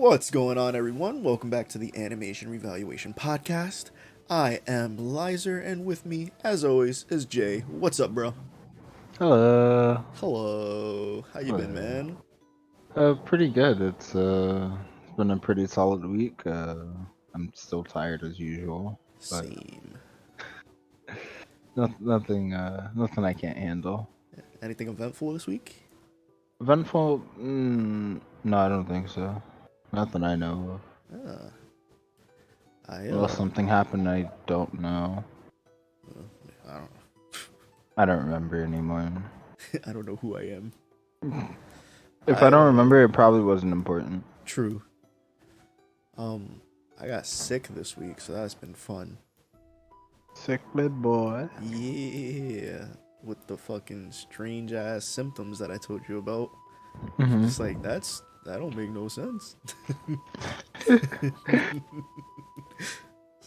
What's going on, everyone? Welcome back to the Animation Revaluation Podcast. I am Lizer, and with me, as always, is Jay. What's up, bro? Hello. Hello. How you been, Hello. man? Pretty good. It's been a pretty solid week. I'm still tired as usual, but Same. nothing I can't handle. Anything eventful this week? Eventful? No, I don't think so. Nothing I know of. Ah, I Unless something happened I don't know. I don't, I don't remember anymore. I don't know who I am. If I don't remember, it probably wasn't important. True. I got sick this week, so that's been fun. Sick little boy. Yeah, with the fucking strange ass symptoms that I told you about. Mm-hmm. It's like that don't make no sense. It's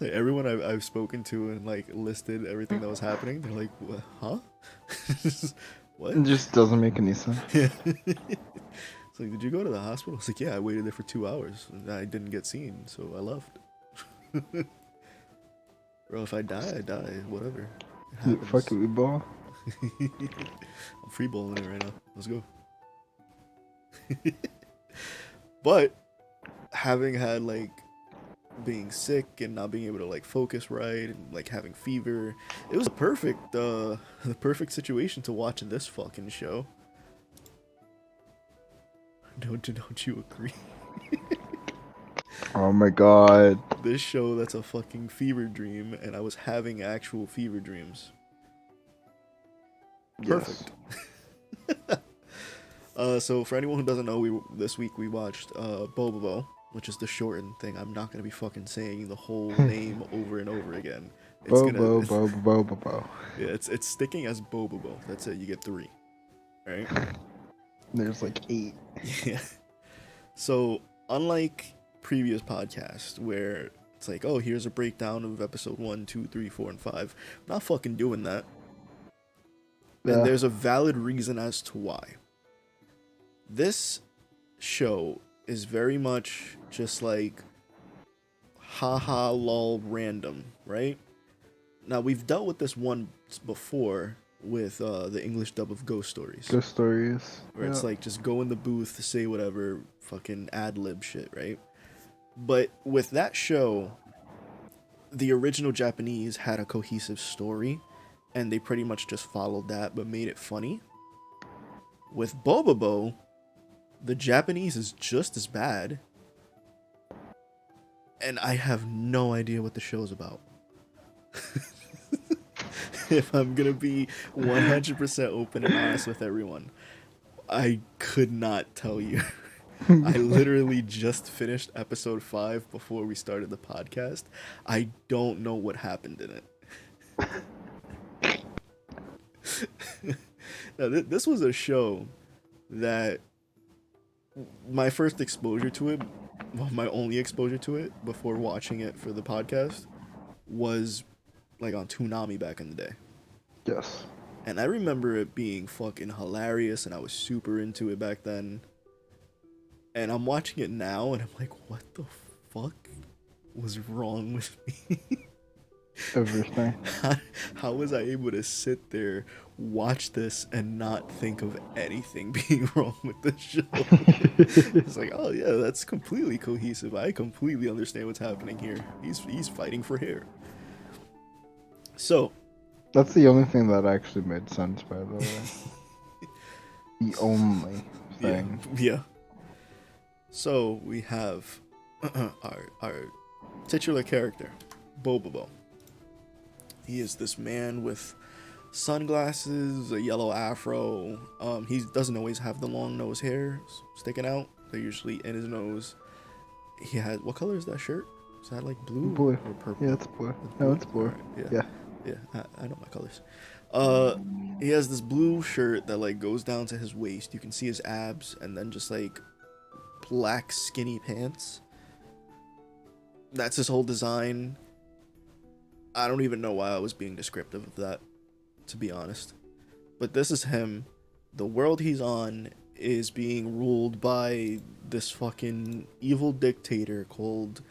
like everyone I've spoken to and like listed everything that was happening, they're like, "What? Huh? What?" It just doesn't make any sense. Yeah. It's like, did you go to the hospital? I was like, yeah, I waited there for 2 hours. And I didn't get seen, so I left. Bro, if I die, I die. Whatever. It happens. Fuck it, we ball. I'm freeballing it right now. Let's go. But having had like being sick and not being able to like focus right and like having fever, it was the perfect situation to watch this fucking show. Don't you agree? Oh my god. This show that's a fucking fever dream, and I was having actual fever dreams. Perfect. Yes. So for anyone who doesn't know, this week we watched Bo-BoBo, which is the shortened thing. I'm not gonna be fucking saying the whole name over and over again. It's Bo-bobo-bo-bobo-bo. yeah, it's sticking as Bo-BoBo. That's it. You get 3, right? There's like 8. Yeah. So unlike previous podcasts where it's like, oh, here's a breakdown of episode 1, 2, 3, 4, and 5. I'm not fucking doing that. And there's a valid reason as to why. This show is very much just like haha lol random, right? Now we've dealt with this one before with the English dub of Ghost Stories. Ghost Stories. Where it's like just go in the booth, say whatever, fucking ad lib shit, right? But with that show, the original Japanese had a cohesive story, and they pretty much just followed that but made it funny. With Bo-BoBo, the Japanese is just as bad, and I have no idea what the show's about. If I'm gonna be 100% open and honest with everyone, I could not tell you. I literally just finished episode 5 before we started the podcast. I don't know what happened in it. Now, this was a show that my first exposure to it, well, my only exposure to it before watching it for the podcast, was like on Toonami back in the day. Yes. And I remember it being fucking hilarious, and I was super into it back then. And I'm watching it now, and I'm like, what the fuck was wrong with me? Everything. How was I able to sit there, watch this, and not think of anything being wrong with the show? It's like, oh yeah, that's completely cohesive. I completely understand what's happening here. He's fighting for hair. So That's the only thing that actually made sense, by the way. The only thing. Yeah. So we have our titular character, Bo-BoBo. He is this man with sunglasses, a yellow afro. He doesn't always have the long nose hair sticking out. They're usually in his nose. He has, what color is that shirt? Is that like blue Blue. or purple? Yeah, it's blue. No, it's blue. Right, Yeah. Yeah, I know my colors. He has this blue shirt that like goes down to his waist. You can see his abs, and then just like black skinny pants. That's his whole design. I don't even know why I was being descriptive of that, to be honest. But this is him. The world he's on is being ruled by this fucking evil dictator called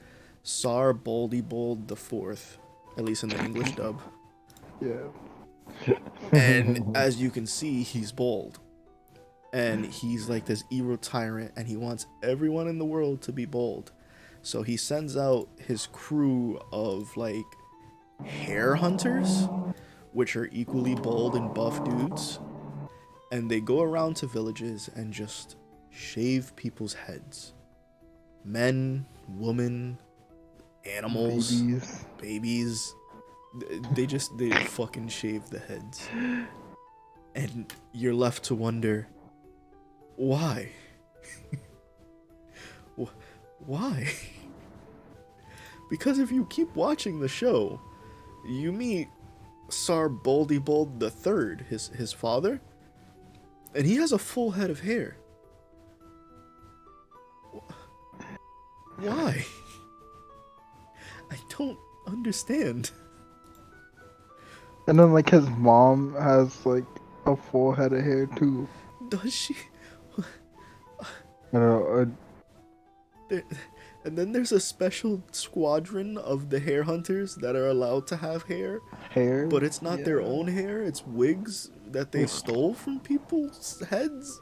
Tsar Bold the Fourth, at least in the English dub. Yeah. And as you can see, he's bald. And he's like this evil tyrant, and he wants everyone in the world to be bald. So he sends out his crew of like hair hunters, which are equally bald and buff dudes. And they go around to villages and just shave people's heads. Men, women, animals, babies. They fucking shave the heads. And you're left to wonder, why? Why? Because if you keep watching the show, you meet Tsar Bold the Third, his father, and he has a full head of hair. Why? I don't understand. And then like his mom has like a full head of hair too. Does she? I don't know. And then there's a special squadron of the hair hunters that are allowed to have hair. Hair? But it's not their own hair, it's wigs that they stole from people's heads.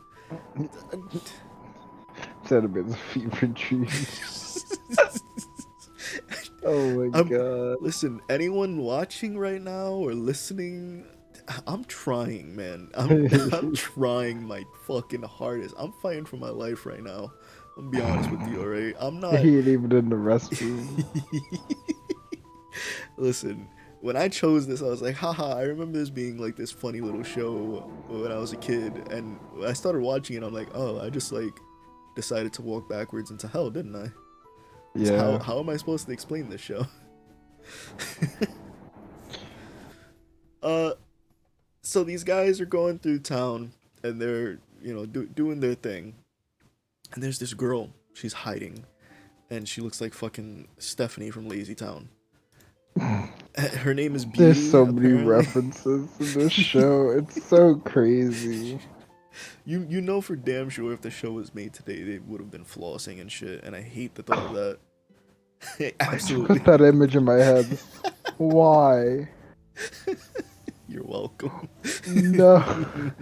That'd have been a fever dream. Oh my god. Listen, anyone watching right now or listening, I'm trying, man. I'm trying my fucking hardest. I'm fighting for my life right now. I'm gonna be honest with you, alright? I'm not. He ain't even in the restroom. Listen, when I chose this, I was like, haha, I remember this being like this funny little show when I was a kid. And I started watching it, I'm like, oh, I just like decided to walk backwards into hell, didn't I? Yeah. How am I supposed to explain this show? So these guys are going through town and they're, doing their thing. And there's this girl, she's hiding, and she looks like fucking Stephanie from Lazy Town. Her name is Beauty. There's so many apparently. references in this show. It's so crazy. You know for damn sure if the show was made today, they would have been flossing and shit, and I hate the thought of that. Absolutely. Put that image in my head. Why? You're welcome. No.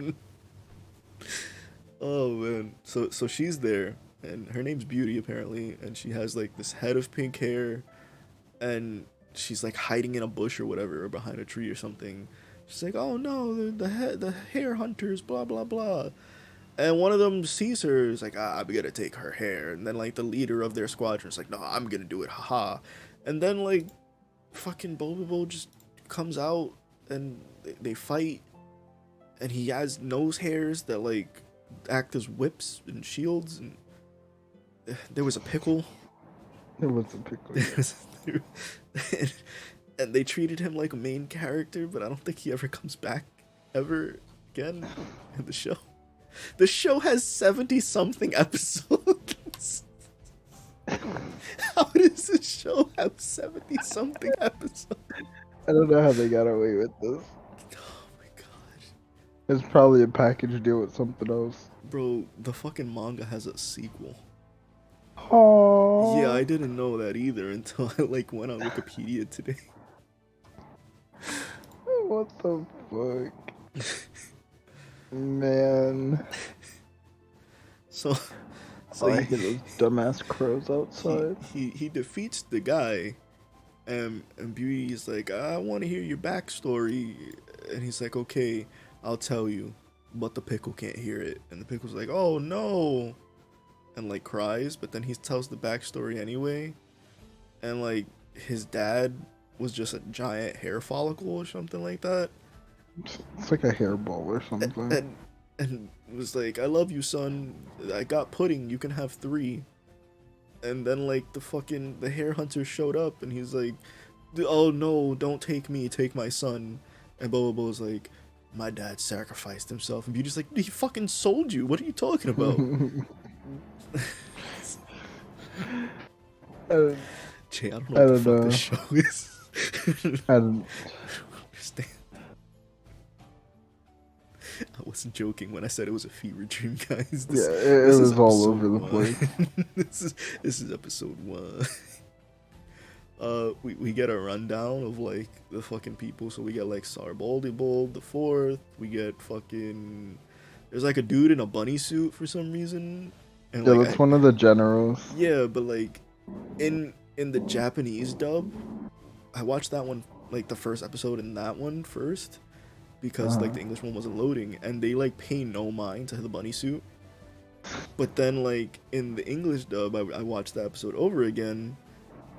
Oh man, so she's there, and her name's Beauty apparently, and she has like this head of pink hair, and she's like hiding in a bush or whatever, or behind a tree or something. She's like, oh no, the hair hunters, blah blah blah, and one of them sees her, is like, I'm gonna take her hair, and then like the leader of their squadron is like, no, I'm gonna do it, haha, and then like fucking Bo-BoBo just comes out, and they fight, and he has nose hairs that like act as whips and shields, and there was a pickle. It was a pickle. Yeah. And they treated him like a main character, but I don't think he ever comes back ever again in the show. The show has 70-something episodes. How does this show have 70-something episodes? I don't know how they got away with this. Oh my god. It's probably a package deal with something else. Bro, the fucking manga has a sequel. Oh. Yeah, I didn't know that either until I like went on Wikipedia today. What the fuck? Man. So I hear those dumbass crows outside. He defeats the guy, and Beauty's like, I want to hear your backstory, and he's like, okay, I'll tell you, but the pickle can't hear it, and the pickle's like, oh no, and like cries, but then he tells the backstory anyway, and like his dad was just a giant hair follicle or something like that. It's like a hairball or something. And was like, I love you, son. I got pudding. You can have 3. And then like the hair hunter showed up, and he's like, oh no, don't take me, take my son. And Bo-BoBo's like, my dad sacrificed himself. And Beauty's like, he fucking sold you. What are you talking about? Jay, I don't know what the fuck this show is. I don't understand. I wasn't joking when I said it was a fever dream, guys. Yeah, This it this is was all episode over the one. place. This is episode one. We get a rundown of like the fucking people. So we get like Sarbaldibold the fourth. We get fucking. There's like a dude in a bunny suit for some reason, and Yeah, like that's one of the generals. yeah, but like in the Japanese dub, I watched that one like the first episode in that one first because like Uh-huh. the English one wasn't loading, and they like pay no mind to the bunny suit. But then like in the English dub, I watched the episode over again,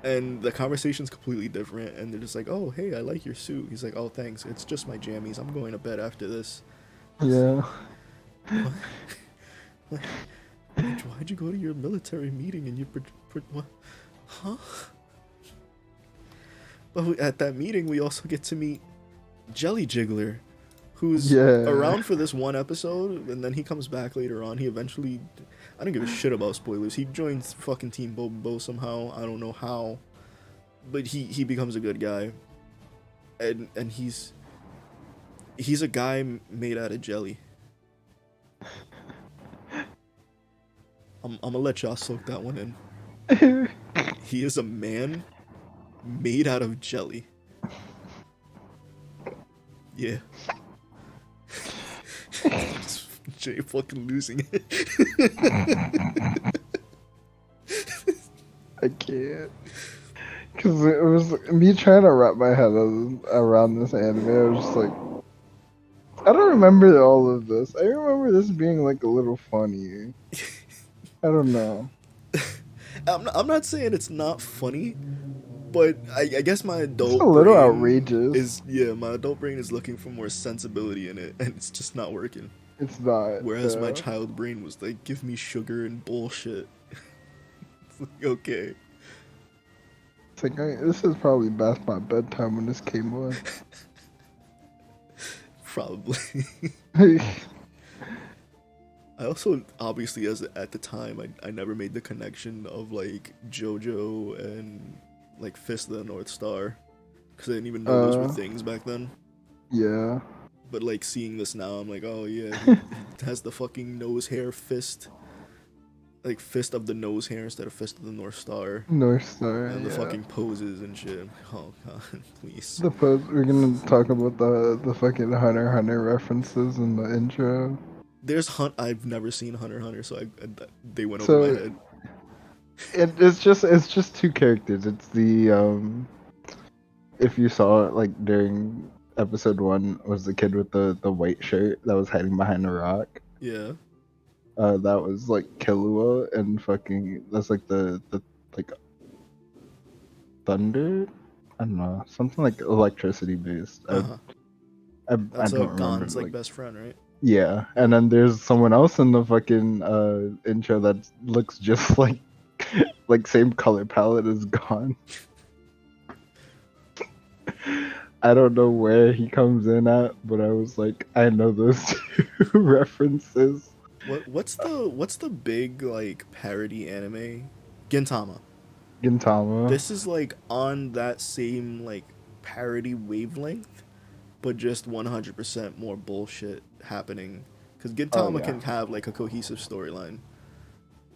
and the conversation's completely different, and they're just like, "Oh, hey, I like your suit." He's like, "Oh, thanks. It's just my jammies. I'm going to bed after this." Yeah. What? Why'd you go to your military meeting and you what? Huh? But at that meeting, we also get to meet Jelly Jiggler, who's around for this one episode, and then he comes back later on. He eventually, I don't give a shit about spoilers. He joins fucking Team Bo-BoBo somehow. I don't know how, but he becomes a good guy, and he's a guy made out of jelly. I'm gonna let y'all soak that one in. He is a man made out of jelly. Yeah. Jay fucking losing it. I can't. Because it was me trying to wrap my head around this anime. I was just like, I don't remember all of this. I remember this being like a little funny. I don't know. I'm not saying it's not funny, but I guess my adult It's a little brain outrageous. my adult brain is looking for more sensibility in it, and it's just not working. It's not. Whereas my child brain was like, give me sugar and bullshit. It's like, okay. It's like, this is probably past my bedtime when this came on. Probably. I also, obviously, at the time, I never made the connection of, like, JoJo and, like, Fist of the North Star. Because I didn't even know those were things back then. Yeah. But, like, seeing this now, I'm like, oh, yeah, he has the fucking nose hair fist. Like, Fist of the Nose Hair instead of Fist of the North Star. North Star, And the yeah. fucking poses and shit. Oh, God, please. The pose, we're gonna talk about the fucking Hunter x Hunter references in the intro. I've never seen Hunter x Hunter, so they went So, over my head. it's just two characters. It's the if you saw it like during episode 1 was the kid with the white shirt that was hiding behind a rock. Yeah. That was like Killua, and fucking that's like the like thunder. I don't know, something like electricity based. Uh-huh. I That's don't remember. Gon's like best friend, right? Yeah, and then there's someone else in the fucking intro that looks just like same color palette as Gon. I don't know where he comes in at, but I was like, I know those two references. What's the big like parody anime? Gintama. Gintama. This is like on that same like parody wavelength, but just 100% more bullshit happening. Because Gintama can have like a cohesive storyline.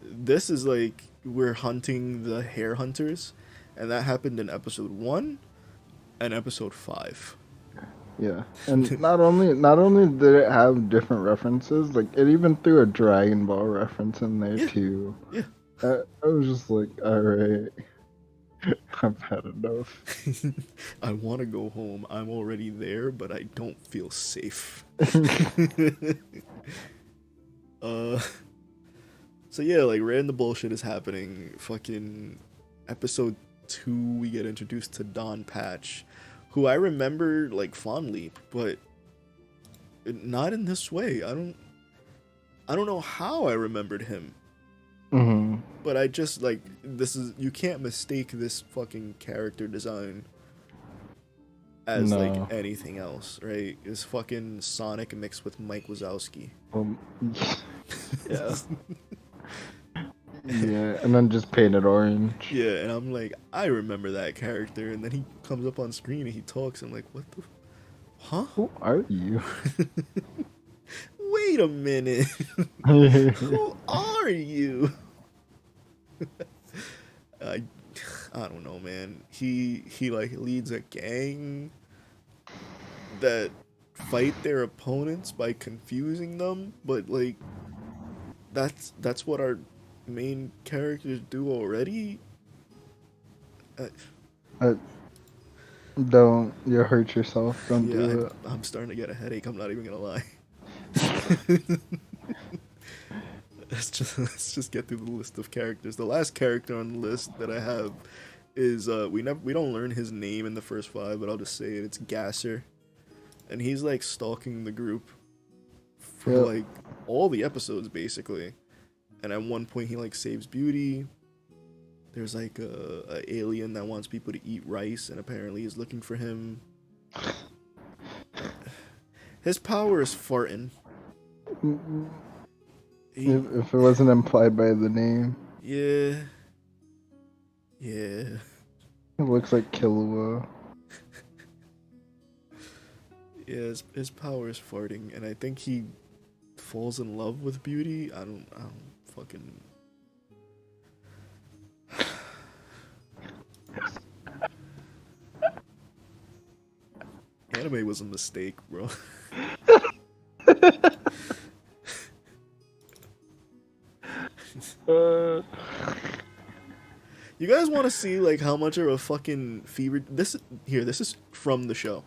This is like we're hunting the hair hunters, and that happened in episode 1 and episode 5. Yeah, and not only did it have different references, like it even threw a Dragon Ball reference in there too. Yeah. I was just like, all right, I've had enough. I want to go home. I'm already there, but I don't feel safe. So yeah, like random bullshit is happening. Fucking episode 2, we get introduced to Don Patch, who I remember like fondly, but not in this way. I don't know how I remembered him. Mm-hmm. But I just like you can't mistake this fucking character design as like anything else, right? It's fucking Sonic mixed with Mike Wazowski. Yeah. Yeah, and then just painted orange. Yeah, and I'm like, I remember that character, and then he comes up on screen and he talks, and I'm like, what the, huh? Who are you? wait a minute. Who are you? I I don't know, man. He like leads a gang that fight their opponents by confusing them, but like that's what our main characters do already. Uh, Uh, don't you hurt yourself? Don't yeah, do it. I'm starting to get a headache. I'm not even gonna lie. Let's just get through the list of characters. The last character on the list that I have is we don't learn his name in the first five, but I'll just say it. It's Gasser, and he's like stalking the group for Yep. like all the episodes basically. And at one point he like saves Beauty. There's like a alien that wants people to eat rice, and apparently is looking for him. His power is farting. If it wasn't implied by the name, Yeah. it looks like Killua. Yeah, his power is farting, and I think he falls in love with Beauty. I don't fucking. Anime was a mistake, bro. You guys want to see like how much of a fucking fever this is from the show.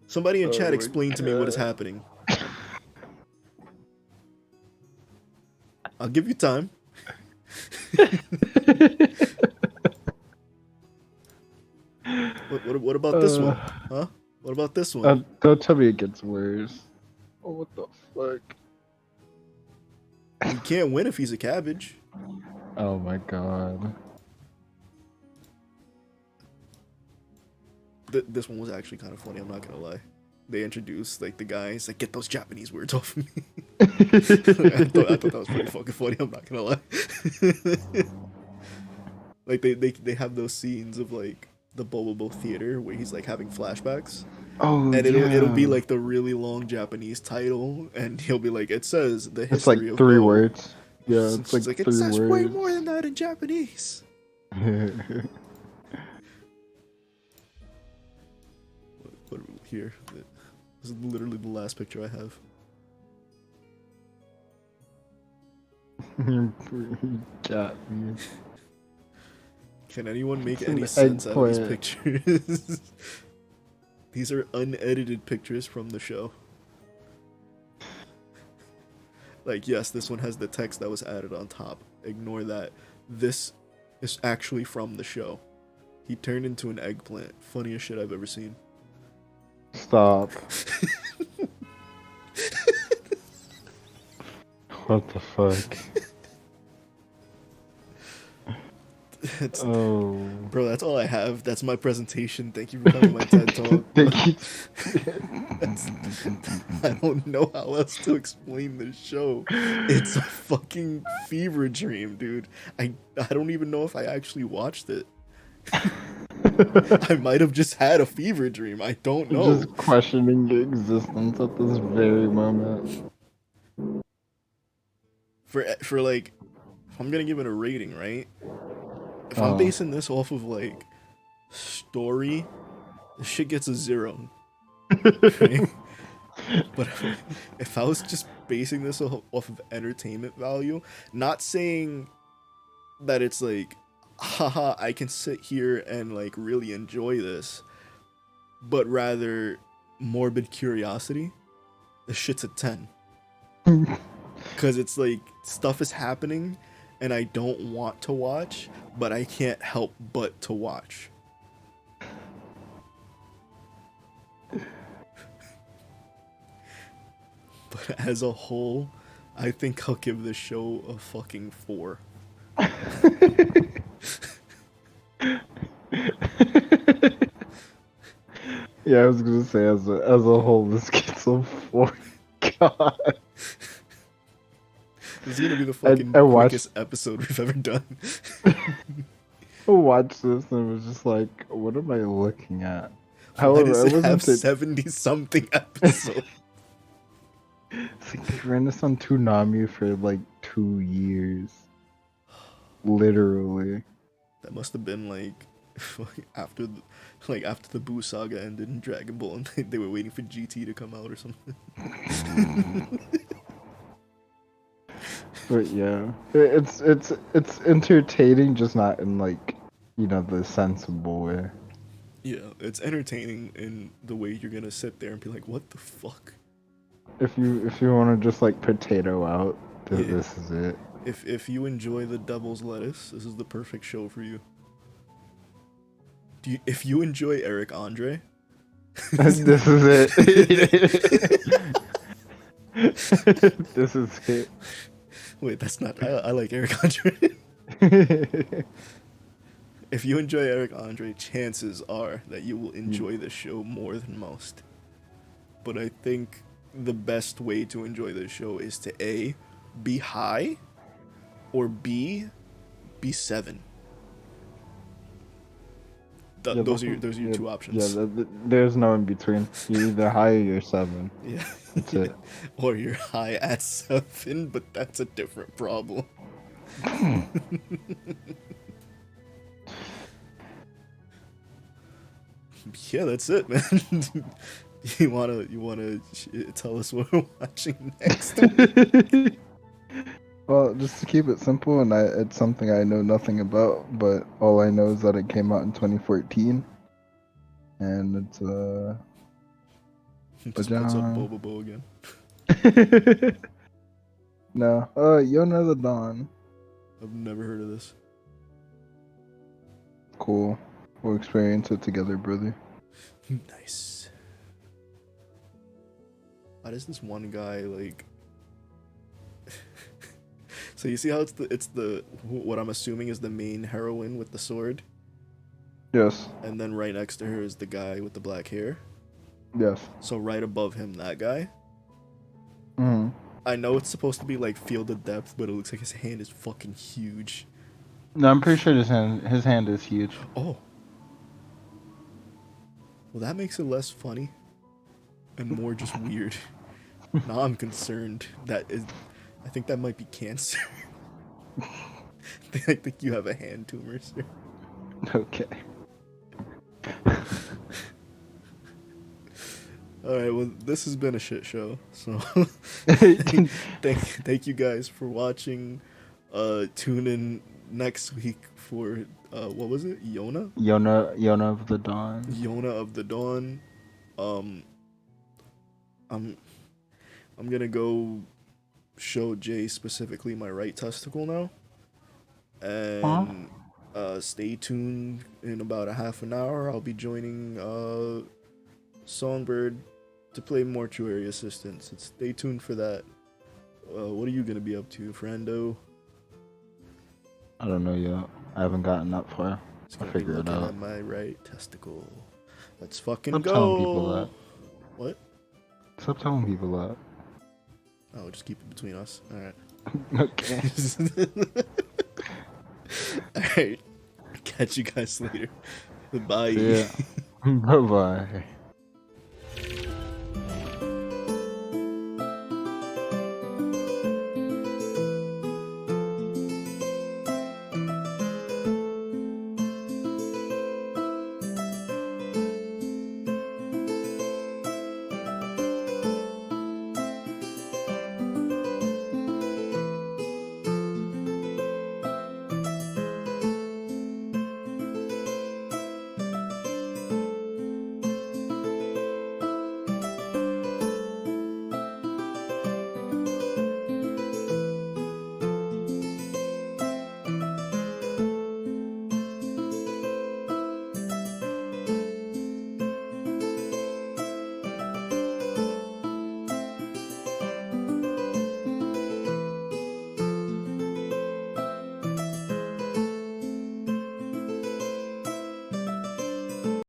Somebody in chat explain to me what is happening. I'll give you time. What about this one? Huh? What about this one? Don't tell me it gets worse. Oh, what the fuck? He can't win if he's a cabbage. Oh my god. This one was actually kind of funny, I'm not gonna lie. They introduced like the guys like, get those Japanese words off of me. I thought that was pretty fucking funny, I'm not gonna lie. Like they have those scenes of like the Bo-BoBo theater where he's like having flashbacks. Oh, And yeah. it'll be like the really long Japanese title, and he'll be like, it says the history It's like of 3 Bo. words. Yeah, it's like 3 it says way words. more than that in Japanese. What here? This is literally the last picture I have. You got me. Can anyone make It's any an sense out of these eggplant. pictures? These are unedited pictures from the show. Like, yes, this one has the text that was added on top. Ignore that. This is actually from the show. He turned into an eggplant. Funniest shit I've ever seen. Stop. What the fuck? Bro, that's all I have. That's my presentation. Thank you for coming to my TED Talk. Thank you. I don't know how else to explain this show. It's a fucking fever dream, dude. I don't even know if I actually watched it. I might have just had a fever dream. I don't know. Just questioning your existence at this very moment. For like, if I'm gonna give it a rating, right? If I'm basing this off of like story, this shit gets a 0. Right? But if I was just basing this off of entertainment value, not saying that it's like, haha, I can sit here and like really enjoy this, but rather morbid curiosity, this shit's a 10. Because it's like stuff is happening and I don't want to watch, but I can't help but to watch. But as a whole, I think I'll give this show a fucking 4. Yeah, I was gonna say as a whole, this gets a 4. God. This is gonna be the fucking I watched- quickest episode we've ever done. watched this and was just like, what am I looking at? Why does However, I it have wasn't. 70-something episodes? It's like they ran this on Toonami for like 2 years. Literally. That must have been like after after the Boo saga ended in Dragon Ball, and they were waiting for GT to come out or something. But yeah, it's entertaining, just not in like, the sensible way. Yeah, it's entertaining in the way you're gonna sit there and be like, "What the fuck?" If you want to just like potato out, Yeah. this is it. If you enjoy the devil's lettuce, this is the perfect show for you. If you enjoy Eric Andre, This is it. This is it. Wait, that's not. I like Eric Andre. If you enjoy Eric Andre, chances are that you will enjoy this show more than most. But I think the best way to enjoy this show is to A, be high, or B, be 7. Those are your two options. Yeah, there's no in between. You're either high or you're 7. Yeah. That's it. Or you're high at 7, but that's a different problem. Yeah, that's it, man. You wanna tell us what we're watching next? Well, just to keep it simple, and it's something I know nothing about, but all I know is that it came out in 2014, and it's Just puts up Bo-BoBo again. No, Yona the Dawn. I've never heard of this. Cool. We'll experience it together, brother. Nice. Why does this one guy like? So you see how it's the what I'm assuming is the main heroine with the sword, Yes. and then right next to her is the guy with the black hair. Yes. So right above him, that guy. Mm-hmm. I know it's supposed to be like field of depth, but it looks like his hand is fucking huge. No, I'm pretty sure his hand is huge. Oh. Well, that makes it less funny and more just weird. Now I'm concerned. I think that might be cancer. I think you have a hand tumor, sir. Okay. Alright, well, this has been a shit show. So, thank you guys for watching. Tune in next week for, what was it? Yona Yona of the Dawn. Yona of the Dawn. I'm gonna go show Jay specifically my right testicle now. And stay tuned. In about a half an hour, I'll be joining Songbird to play Mortuary Assistance. Stay tuned for that. What are you gonna be up to, friendo? I don't know yet. I haven't gotten that far. I'll figure it out. At my right testicle. Let's fucking Stop go. telling people that. What? Stop telling people that. Oh, just keep it between us. All right. Okay. All right. Catch you guys later. Bye. Yeah. Bye bye.